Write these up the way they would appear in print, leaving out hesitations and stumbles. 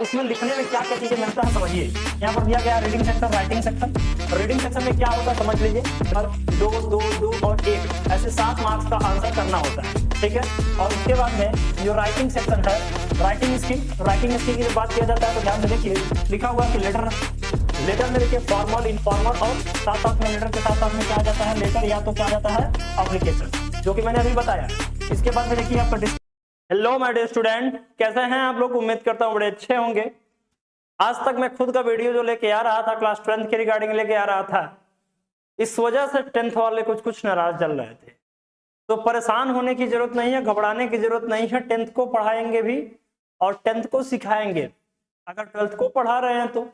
उसमें लिखने में क्या क्या चीजें मिलता है समझिए। यहाँ पर दिया गया reading section, writing section. Reading section में क्या होता है समझ लीजिए, दो दो दो और एक ऐसे 7 मार्क्स का आंसर करना होता है, ठीक है। और उसके बाद में जो राइटिंग सेक्शन है, राइटिंग स्किल की बात किया जाता है तो ध्यान से देखिए, लिखा हुआ कि लेटर में देखिए फॉर्मल, इनफॉर्मल और साथ साथ में लेटर के साथ साथ में क्या आ जाता है, लेटर या तो क्या आ जाता है एप्लीकेशन, जो कि मैंने अभी बताया। इसके बाद में देखिए आपका हेलो माय डियर स्टूडेंट, कैसे हैं आप लोग? उम्मीद करता हूँ बड़े अच्छे होंगे। आज तक मैं खुद का वीडियो जो लेके आ रहा था क्लास 10th के रिगार्डिंग लेके आ रहा था, इस वजह से 10th वाले कुछ नाराज चल रहे थे। तो परेशान होने की जरूरत नहीं है, घबराने की जरूरत नहीं है। 10th को पढ़ाएंगे भी और 10th को सिखाएंगे, अगर 12th को पढ़ा रहे हैं तो।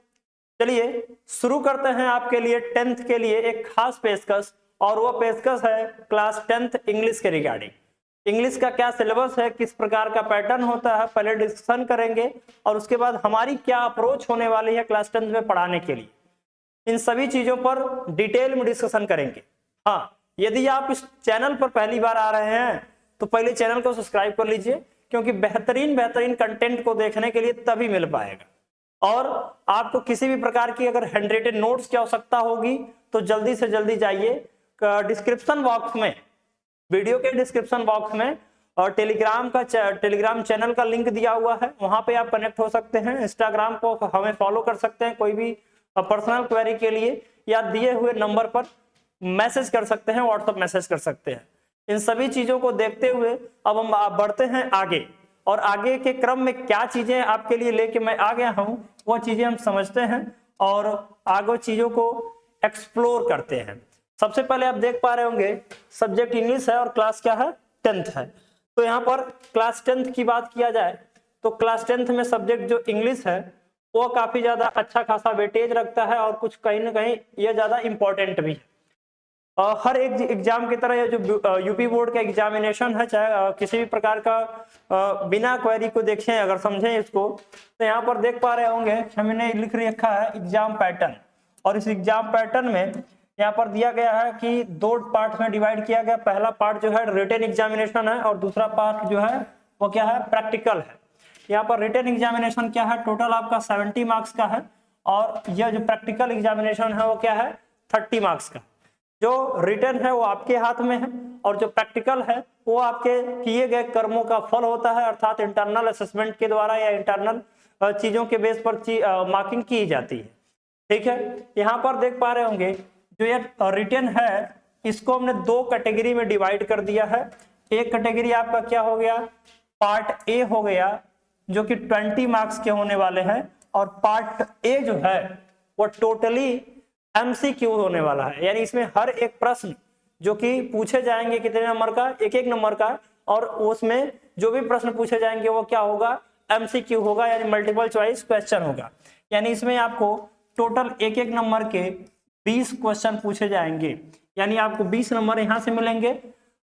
चलिए शुरू करते हैं आपके लिए 10th के लिए एक खास पेशकश, और वो पेशकश है क्लास 10th इंग्लिश के रिगार्डिंग। इंग्लिश का क्या सिलेबस है, किस प्रकार का पैटर्न होता है, पहले डिस्कशन करेंगे और उसके बाद हमारी क्या अप्रोच होने वाली है क्लास 10th में पढ़ाने के लिए, इन सभी चीजों पर डिटेल में डिस्कशन करेंगे। हाँ, यदि आप इस चैनल पर पहली बार आ रहे हैं तो पहले चैनल को सब्सक्राइब कर लीजिए, क्योंकि बेहतरीन कंटेंट को देखने के लिए तभी मिल पाएगा। और आपको किसी भी प्रकार की अगर हैंडरिटन नोट्स की आवश्यकता होगी तो जल्दी से जल्दी जाइए डिस्क्रिप्शन बॉक्स में, वीडियो के डिस्क्रिप्शन बॉक्स में और टेलीग्राम चैनल का लिंक दिया हुआ है, वहां पे आप कनेक्ट हो सकते हैं। इंस्टाग्राम को हमें फॉलो कर सकते हैं, कोई भी पर्सनल क्वेरी के लिए या दिए हुए नंबर पर मैसेज कर सकते हैं, व्हाट्सएप मैसेज कर सकते हैं। इन सभी चीजों को देखते हुए अब हम बढ़ते हैं आगे, और आगे के क्रम में क्या चीजें आपके लिए लेके मैं आ गया हूं वो चीजें हम समझते हैं और आगे चीजों को एक्सप्लोर करते हैं। सबसे पहले आप देख पा रहे होंगे सब्जेक्ट इंग्लिश है और क्लास क्या है, 10th है। तो यहाँ पर क्लास 10th की बात किया जाए तो क्लास 10th में सब्जेक्ट जो इंग्लिश है वो काफी ज्यादा अच्छा खासा वेटेज रखता है, और कुछ कहीं ना कहीं ये ज्यादा इंपॉर्टेंट भी है। हर एक एग्जाम की तरह ये जो यूपी बोर्ड का एग्जामिनेशन है, चाहे किसी भी प्रकार का बिना क्वेरी को देखें, अगर समझें इसको, तो यहाँ पर देख पा रहे होंगे हमने लिख रखा है एग्जाम पैटर्न। और इस एग्जाम पैटर्न में यहाँ पर दिया गया है कि 2 पार्ट में डिवाइड किया गया। पहला पार्ट जो है रिटन एग्जामिनेशन है और दूसरा पार्ट जो है वो क्या है, प्रैक्टिकल है। यहाँ पर रिटन एग्जामिनेशन क्या है, टोटल आपका 70 मार्क्स का है, और यह जो प्रैक्टिकल एग्जामिनेशन है वो क्या है, 30 मार्क्स का। जो रिटन है वो आपके हाथ में है और जो प्रैक्टिकल है वो आपके किए गए कर्मों का फल होता है, अर्थात इंटरनल असेसमेंट के द्वारा या इंटरनल चीजों के बेस पर मार्किंग की जाती है, ठीक है। यहाँ पर देख पा रहे होंगे जो ये रिटन है इसको हमने 2 कैटेगरी में डिवाइड कर दिया है। एक कैटेगरी आपका क्या हो गया, पार्ट ए हो गया, जो कि 20 मार्क्स के होने वाले हैं, और पार्ट ए जो है वो टोटली एमसीक्यू होने वाला है। यानी इसमें हर एक प्रश्न जो कि पूछे जाएंगे कितने नंबर का, एक नंबर का, और उसमें जो भी प्रश्न पूछे जाएंगे वो क्या होगा, एमसीक्यू होगा, यानी मल्टीपल चॉइस क्वेश्चन होगा। यानी इसमें आपको टोटल एक नंबर के 20 क्वेश्चन पूछे जाएंगे, यानी आपको 20 नंबर यहां से मिलेंगे।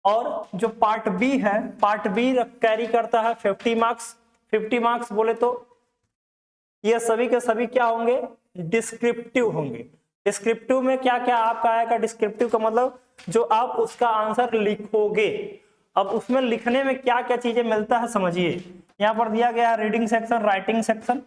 और जो पार्ट बी है, पार्ट बी कैरी करता है 50 मार्क्स। 50 मार्क्स बोले तो ये सभी के सभी क्या होंगे, डिस्क्रिप्टिव होंगे। डिस्क्रिप्टिव में क्या क्या आपका आएगा, डिस्क्रिप्टिव का मतलब जो आप उसका आंसर लिखोगे। अब उसमें लिखने में क्या क्या चीजें मिलता है समझिए। यहाँ पर दिया गया है reading section, writing section.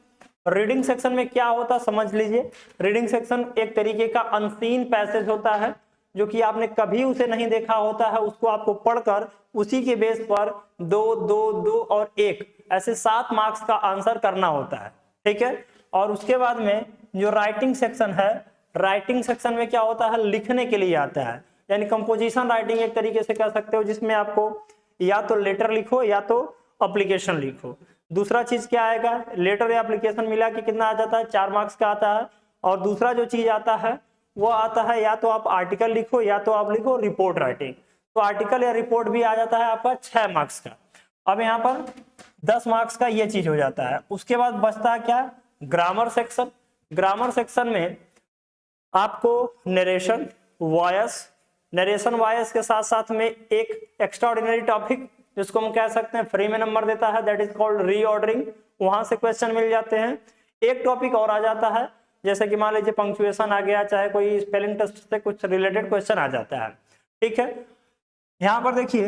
Reading section में क्या होता है समझ लीजिए। रीडिंग सेक्शन एक तरीके का अनसीन पैसेज होता है, जो कि आपने कभी उसे नहीं देखा होता है, उसको आपको पढ़कर उसी के बेस पर 2 2 2 और 1 ऐसे 7 मार्क्स का आंसर करना होता है, ठीक है। और उसके बाद में जो राइटिंग सेक्शन है, राइटिंग सेक्शन में क्या होता है, लिखने के लिए आता है, यानी कंपोजिशन राइटिंग एक तरीके से कह सकते हो, जिसमें आपको या तो लेटर लिखो या तो एप्लीकेशन लिखो। दूसरा चीज क्या आएगा, लेटर या एप्लीकेशन मिला के कितना आ जाता है, 4 मार्क्स का आता है। और दूसरा जो चीज आता है वो आता है या तो आप आर्टिकल लिखो या तो आप लिखो रिपोर्ट राइटिंग। तो आर्टिकल या रिपोर्ट भी आ जाता है आपका 6 मार्क्स का। अब यहाँ पर 10 मार्क्स का ये चीज हो जाता है। उसके बाद बचता है क्या, ग्रामर सेक्शन। ग्रामर सेक्शन में आपको नरेशन वॉयस के साथ साथ में एक एक्स्ट्राऑर्डिनरी टॉपिक जिसको हम कह सकते हैं फ्री में नंबर देता है, दैट इज कॉल्ड रीऑर्डरिंग। वहां से क्वेश्चन मिल जाते हैं। एक टॉपिक और आ जाता है, जैसे कि मान लीजिए पंक्चुएशन आ गया, चाहे कोई स्पेलिंग टेस्ट से कुछ रिलेटेड क्वेश्चन आ जाता है, ठीक है। यहाँ पर देखिए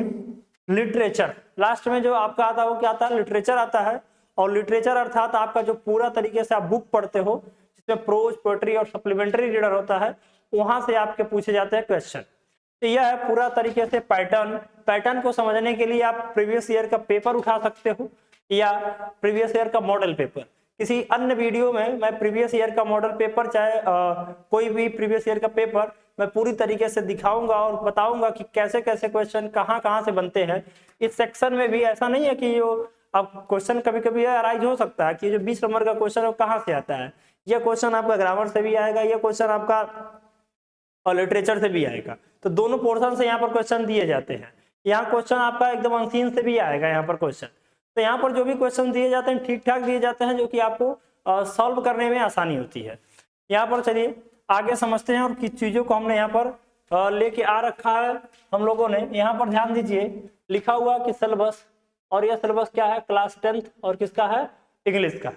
लिटरेचर, लास्ट में जो आपका आता है वो क्या आता है, लिटरेचर आता है। और लिटरेचर अर्थात आपका जो पूरा तरीके से आप बुक पढ़ते हो, जिसमें प्रोज, पोएट्री और सप्लीमेंट्री रीडर होता है, वहां से आपके पूछे जाते हैं क्वेश्चन। तो यह है पूरा तरीके से पैटर्न को समझने के लिए आप प्रीवियस ईयर का पेपर उठा सकते हो या प्रीवियस ईयर का मॉडल पेपर। किसी अन्य वीडियो में मैं प्रीवियस ईयर का मॉडल पेपर चाहे कोई भी प्रीवियस ईयर का पेपर मैं पूरी तरीके से दिखाऊंगा और बताऊंगा कि कैसे कैसे क्वेश्चन कहाँ से बनते हैं। इस सेक्शन में भी ऐसा नहीं है कि जो अब क्वेश्चन कभी कभी अराइज हो सकता है कि जो 20 नंबर का क्वेश्चन है वो कहाँ से आता है। यह क्वेश्चन आपका ग्रामर से भी आएगा, यह क्वेश्चन आपका और लिटरेचर से भी आएगा। तो दोनों पोर्शन से यहाँ पर क्वेश्चन दिए जाते हैं। यहाँ क्वेश्चन आपका एकदम अनसीन से भी आएगा यहाँ पर क्वेश्चन। तो यहाँ पर जो भी क्वेश्चन दिए जाते हैं ठीक ठाक दिए जाते हैं, जो कि आपको सॉल्व करने में आसानी होती है। यहाँ पर चलिए आगे समझते हैं और किस चीजों को हमने यहाँ पर लेके आ रखा है हम लोगों ने। यहाँ पर ध्यान दीजिए, लिखा हुआ कि सिलेबस, और यह सिलेबस क्या है, क्लास 10th और किसका है, इंग्लिश का है।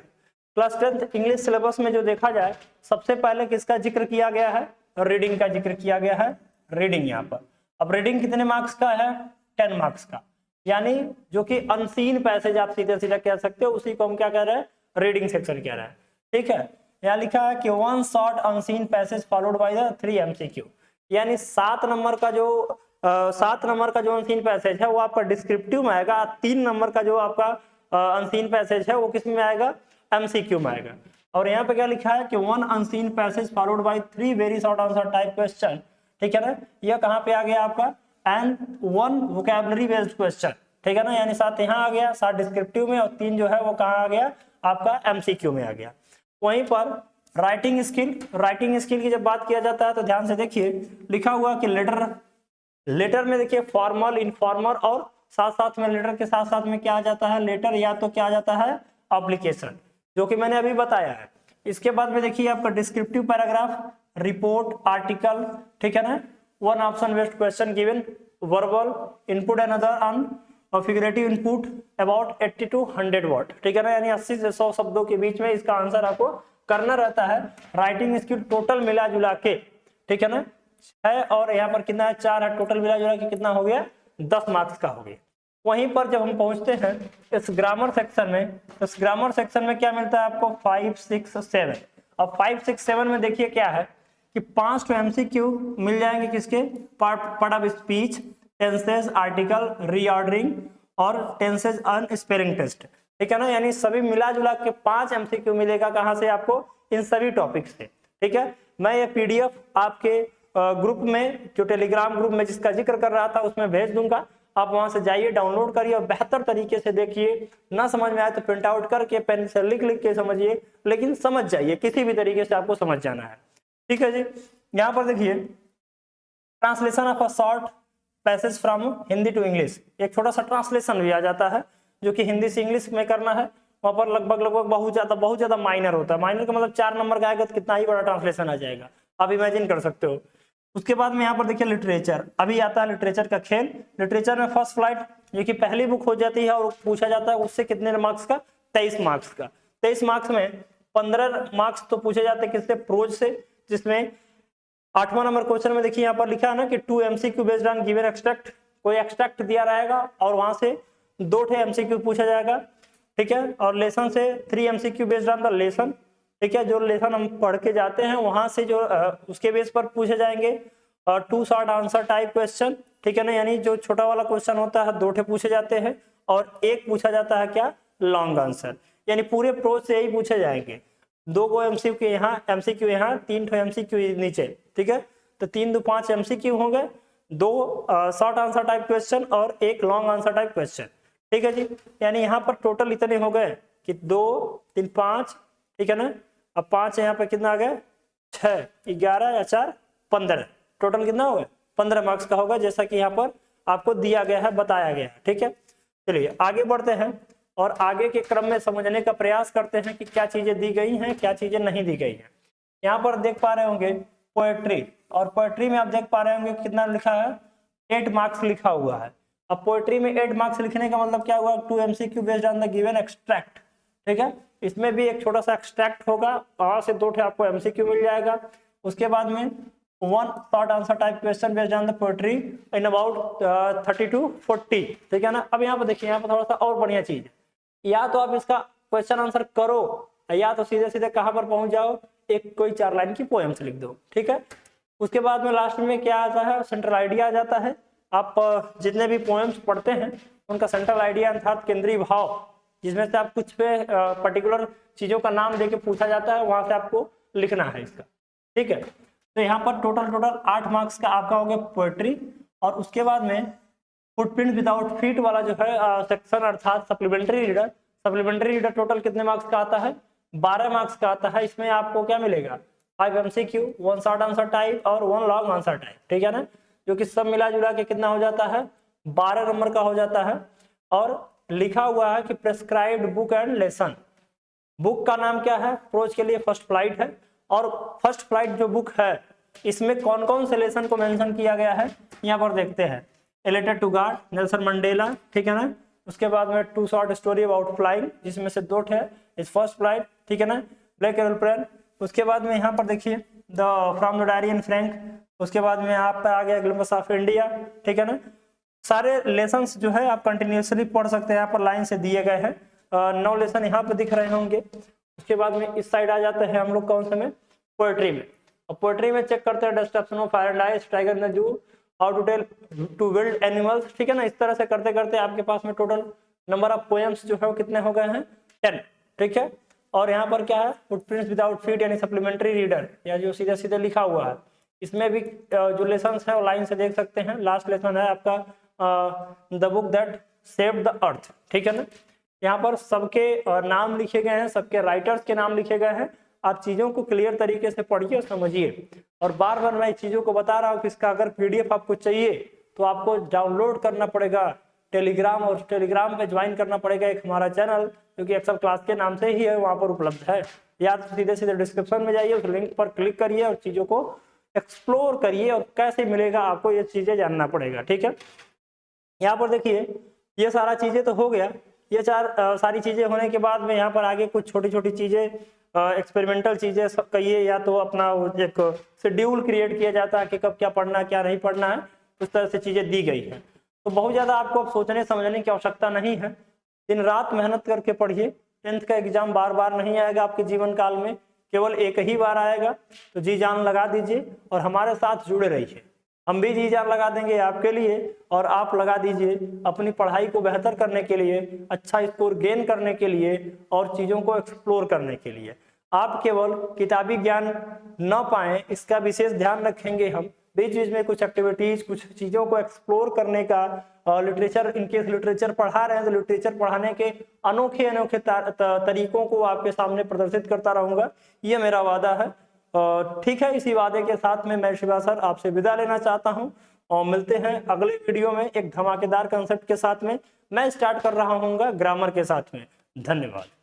क्लास 10th इंग्लिश सिलेबस में जो देखा जाए सबसे पहले किसका जिक्र किया गया है, रीडिंग का जिक्र किया गया है। रीडिंग यहाँ पर, अब रीडिंग कितने मार्क्स का है, 10 मार्क्स का, यानी जो कि अनसीन पैसेज आप सीधे सीधा कह सकते हो, उसी को हम क्या कह रहे हैं, रीडिंग सेक्शन कह रहे हैं। ठीक है, यहाँ लिखा है कि 1 short unseen passage followed by the 3 MCQ, यानी 7 नंबर का जो अनसीन पैसेज है वो आपका डिस्क्रिप्टिव में आएगा। 3 नंबर का जो आपका अनसीन पैसेज है वो किस में आएगा, MCQ में आएगा। और यहाँ पे क्या लिखा है कि 1 unseen passage followed by 3 very short answer type question. ठीक है ना, यह कहाँ पे आ गया आपका, एंड 1 वोकैबुलरी बेस्ड क्वेश्चन। ठीक है ना, यानी 7 यहाँ आ गया, 7 डिस्क्रिप्टिव में, और 3 जो है वो कहाँ आ गया, आपका MCQ में आ गया। वहीं पर राइटिंग स्किल की जब बात किया जाता है तो ध्यान से देखिए, लिखा हुआ कि लेटर में देखिए फॉर्मल, इनफॉर्मल, और साथ साथ में लेटर के साथ साथ में क्या आ जाता है, लेटर या तो क्या आ जाता है, एप्लीकेशन, जो कि मैंने अभी बताया है। इसके बाद में देखिए आपका डिस्क्रिप्टिव पैराग्राफ, रिपोर्ट, आर्टिकल। ठीक है ना, 1 option based question given, verbal input, another अन और figurative input about 80 to 100 word. ठीक है ना, यानी 80 से 100 शब्दों के बीच में इसका आंसर आपको करना रहता है। राइटिंग स्किल टोटल मिला जुला के, ठीक है ना, 6 और यहाँ पर कितना है, 4 है, टोटल मिला जुला के कितना हो गया, 10 मार्क्स का हो गया। वहीं पर जब हम पहुंचते हैं इस ग्रामर सेक्शन में, इस ग्रामर सेक्शन में क्या मिलता है आपको, 5, 6, 7। अब 5, 6, 7 में देखिए क्या है कि 5 तो MCQ मिल जाएंगे किसके, part of speech, tenses, article, reordering और टेंसेस ऑन स्पेलिंग टेस्ट। ठीक है ना, यानी सभी मिला जुला के 5 MCQ मिलेगा। कहाँ से आपको, इन सभी टॉपिक से। ठीक है, मैं ये PDF आपके ग्रुप में, जो टेलीग्राम ग्रुप में जिसका जिक्र कर रहा था, उसमें भेज दूंगा। आप वहां से जाइए, डाउनलोड करिए और बेहतर तरीके से देखिए। ना समझ में आए तो प्रिंट आउट करके पेन से लिख के समझिए, लेकिन समझ जाइए, किसी भी तरीके से आपको समझ जाना है। ठीक है जी, यहाँ पर देखिए translation of a short passage from Hindi to English, एक छोटा सा ट्रांसलेशन भी आ जाता है, जो कि हिंदी से इंग्लिश में करना है। वहां पर लगभग बहुत ज्यादा माइनर होता है। माइनर का मतलब 4 नंबर का आएगा तो कितना ही बड़ा ट्रांसलेशन आ जाएगा, आप इमेजिन कर सकते हो। उसके बाद में यहाँ पर देखिए लिटरेचर, अभी आता है लिटरेचर का खेल। लिटरेचर में फर्स्ट फ्लाइट, जो कि पहली बुक हो जाती है और पूछा जाता है उससे कितने मार्क्स का, 23 मार्क्स का। 23 मार्क्स में 15 मार्क्स तो पूछे जाते हैं किससे, प्रोज से, जिसमें 8वां नंबर क्वेश्चन में देखिए यहाँ पर लिखा है ना कि 2 MCQ based on given extract, कोई एक्सट्रैक्ट दिया रहेगा और वहां से 2 MCQ पूछा जाएगा। ठीक है, और लेसन से 3 MCQ based on the lesson. ठीक है, जो लेसन हम पढ़ के जाते हैं वहां से जो उसके बेस पर पूछे जाएंगे। और 2 शॉर्ट आंसर टाइप क्वेश्चन। ठीक है ना, यानी जो छोटा वाला क्वेश्चन होता है 2 पूछे जाते हैं और 1 पूछा जाता है क्या, लॉन्ग आंसर, यानी पूरे प्रोज से यही पूछे जाएंगे। 2 को MCQ यहाँ, MCQ यहाँ, 3 MCQ नीचे। ठीक है, तो 3 2 5 MCQ हो गए, 2 शॉर्ट आंसर टाइप क्वेश्चन और 1 लॉन्ग आंसर टाइप क्वेश्चन। ठीक है जी, यानी यहाँ पर टोटल इतने हो गए कि 2 3 5। ठीक है ना, अब 5 यहाँ पे कितना आ गया, 6 11 या 4 15, टोटल कितना होगा, 15 मार्क्स का होगा, जैसा कि यहाँ पर आपको दिया गया है, बताया गया है। ठीक है, चलिए आगे बढ़ते हैं और आगे के क्रम में समझने का प्रयास करते हैं कि क्या चीजें दी गई हैं, क्या चीजें नहीं दी गई हैं। यहाँ पर देख पा रहे होंगे पोएट्री, और पोएट्री में आप देख पा रहे होंगे कितना लिखा है, 8 मार्क्स लिखा हुआ है। अब पोएट्री में 8 मार्क्स लिखने का मतलब क्या हुआ, 2 MCQ based on the given extract. ठीक है, इसमें भी एक छोटा सा एक्सट्रैक्ट होगा, वहां से 2 आपको MCQ मिल जाएगा। उसके बाद में 1 short answer type question based on the poetry in about 30 to 40। ठीक है ना, अब यहाँ पर देखिए, यहाँ पर थोड़ा सा और बढ़िया चीज है, या तो आप इसका क्वेश्चन आंसर करो या तो सीधे सीधे कहां पर पहुंच जाओ, एक कोई 4 लाइन की पोएम्स लिख दो, ठीक है। उसके बाद में लास्ट में क्या आता है, सेंट्रल आइडिया आ जाता है। आप जितने भी पोएम्स पढ़ते हैं उनका सेंट्रल आइडिया अर्थात केंद्रीय भाव, जिसमें से आप कुछ पे पर्टिकुलर चीजों का नाम देके पूछा जाता है, वहां से आपको लिखना है इसका, ठीक है। तो यहाँ पर टोटल 8 मार्क्स का आपका हो गया पोएट्री। और उसके बाद में फुटप्रिंट विदाउट फीट वाला जो है सेक्शन अर्थात सप्लीमेंट्री रीडर टोटल कितने मार्क्स का आता है, 12 मार्क्स का आता है। इसमें आपको क्या मिलेगा, 5 MCQ, 1 शॉर्ट आंसर टाइप और 1 लॉन्ग आंसर टाइप, ठीक है ना, जो कि सब मिला जुला के कितना हो जाता है, 12 नंबर का हो जाता है। और लिखा हुआ है कि prescribed book and lesson, book का नाम क्या है, प्रोज के लिए फर्स्ट फ्लाइट है। और फर्स्ट फ्लाइट जो बुक है इसमें कौन कौन से लेसन को मेंशन किया गया है, यहाँ पर देखते हैं। A letter to God, Nelson Mandela, ठीक है ना। उसके बाद में 2 शॉर्ट स्टोरी अबाउट फ्लाइंग, जिसमें से 2 है इस फर्स्ट फ्लाइट, ठीक है ना, ब्लैक एरोप्लेन। उसके बाद में यहाँ पर देखिए the from the diary and Frank. उसके बाद में यहाँ पर आ गया ग्लिम्पस ऑफ इंडिया, ठीक है ना। सारे लेसन्स जो है आप कंटिन्यूसली पढ़ सकते हैं, यहाँ पर लाइन से दिए गए हैं। 9 लेसन यहाँ पे दिख रहे होंगे। उसके बाद में इस साइड आ जाते हैं हम लोग कौन से में, पोएट्री में। और पोएट्री में चेक करते हैं destruction of fire and ice, tiger in the zoo, how to tell to wild animals, ठीक है ना। इस तरह से करते करते आपके पास में टोटल नंबर ऑफ पोएम्स जो है वो कितने हो गए हैं, 10, ठीक है। और यहाँ पर क्या है, फुटप्रिंट्स विदाउट फीट यानी सप्लीमेंट्री रीडर, या जो सीधे सीधे लिखा हुआ है, इसमें भी जो लेसन्स है वो लाइन से देख सकते हैं। लास्ट लेसन है आपका the book that saved the earth, ठीक है ना। यहाँ पर सबके नाम लिखे गए हैं, सबके राइटर्स के नाम लिखे गए हैं। आप चीजों को क्लियर तरीके से पढ़िए और समझिए। और बार बार मैं चीजों को बता रहा हूँ कि इसका अगर PDF आपको चाहिए तो आपको डाउनलोड करना पड़ेगा टेलीग्राम, और टेलीग्राम पे ज्वाइन करना पड़ेगा एक हमारा चैनल जो कि एक्सेल क्लास के नाम से ही है, वहां पर उपलब्ध है। या तो सीधे सीधे डिस्क्रिप्शन में जाइए, उस लिंक पर क्लिक करिए और चीजों को एक्सप्लोर करिए, और कैसे मिलेगा आपको ये चीजें जानना पड़ेगा, ठीक है। यहाँ पर देखिए ये सारा चीजें तो हो गया। ये सारी चीजें होने के बाद में यहाँ पर आगे कुछ छोटी छोटी चीजें, एक्सपेरिमेंटल चीजें सब कहिए, या तो अपना एक शेड्यूल क्रिएट किया जाता है कि कब क्या पढ़ना क्या नहीं पढ़ना है, उस तरह से चीजें दी गई है। तो बहुत ज्यादा आपको अब सोचने समझने की आवश्यकता नहीं है, दिन रात मेहनत करके पढ़िए। 10th का एग्जाम बार बार नहीं आएगा आपके जीवन काल में, केवल एक ही बार आएगा। तो जी जान लगा दीजिए और हमारे साथ जुड़े रहिए, हम भी जी जान लगा देंगे आपके लिए, और आप लगा दीजिए अपनी पढ़ाई को बेहतर करने के लिए, अच्छा स्कोर गेन करने के लिए और चीज़ों को एक्सप्लोर करने के लिए। आप केवल किताबी ज्ञान न पाएं, इसका विशेष ध्यान रखेंगे हम। बीच बीच में कुछ एक्टिविटीज, कुछ चीज़ों को एक्सप्लोर करने का, लिटरेचर, इनकेस लिटरेचर पढ़ा रहे हैं तो लिटरेचर पढ़ाने के अनोखे अनोखे तरीकों को आपके सामने प्रदर्शित करता रहूँगा, ये मेरा वादा है। ठीक है, इसी वादे के साथ में मैं शिवा सर आपसे विदा लेना चाहता हूं, और मिलते हैं अगले वीडियो में एक धमाकेदार कंसेप्ट के साथ में। मैं स्टार्ट कर रहा हूँ ग्रामर के साथ में। धन्यवाद।